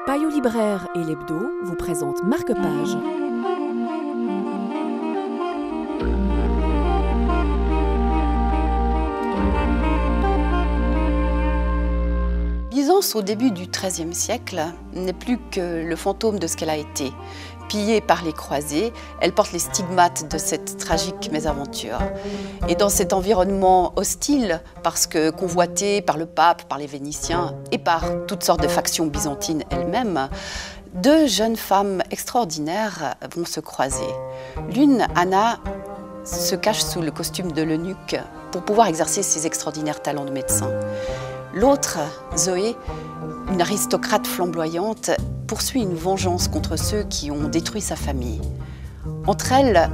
Payot Libraire et l'Hebdo vous présentent Marque-Page. Byzance, au début du XIIIe siècle, n'est plus que le fantôme de ce qu'elle a été. Pillée par les croisés, elle porte les stigmates de cette tragique mésaventure. Et dans cet environnement hostile, parce que convoitée par le pape, par les Vénitiens et par toutes sortes de factions byzantines elles-mêmes, deux jeunes femmes extraordinaires vont se croiser. L'une, Anna, se cache sous le costume de l'eunuque pour pouvoir exercer ses extraordinaires talents de médecin. L'autre, Zoé, une aristocrate flamboyante, poursuit une vengeance contre ceux qui ont détruit sa famille. Entre elles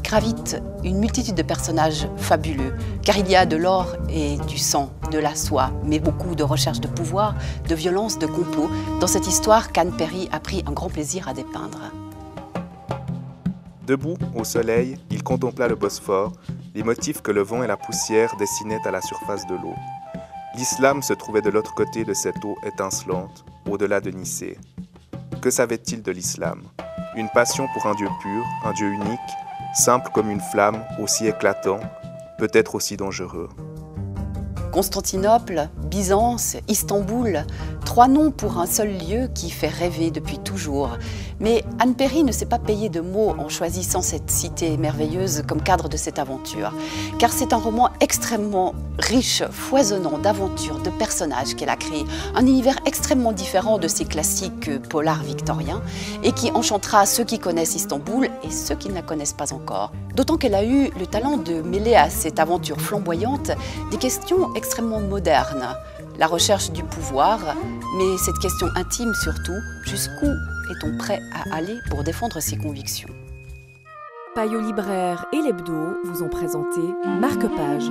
gravitent une multitude de personnages fabuleux, car il y a de l'or et du sang, de la soie, mais beaucoup de recherche de pouvoir, de violence, de complot, dans cette histoire qu'Anne Perry a pris un grand plaisir à dépeindre. Debout, au soleil, il contempla le Bosphore, les motifs que le vent et la poussière dessinaient à la surface de l'eau. L'islam se trouvait de l'autre côté de cette eau étincelante, au-delà de Nicée. Que savait-il de l'islam? Une passion pour un Dieu pur, un Dieu unique, simple comme une flamme, aussi éclatant, peut-être aussi dangereux. Constantinople, Byzance, Istanbul, trois noms pour un seul lieu qui fait rêver depuis toujours. Mais Anne Perry ne s'est pas payée de mots en choisissant cette cité merveilleuse comme cadre de cette aventure. Car c'est un roman extrêmement riche, foisonnant d'aventures, de personnages qu'elle a créé. Un univers extrêmement différent de ces classiques polars victoriens et qui enchantera ceux qui connaissent Istanbul et ceux qui ne la connaissent pas encore. D'autant qu'elle a eu le talent de mêler à cette aventure flamboyante des questions extrêmement modernes. La recherche du pouvoir, mais cette question intime surtout, jusqu'où est-on prêt à aller pour défendre ses convictions? Payot Libraire et l'Hebdo vous ont présenté Marque-Page.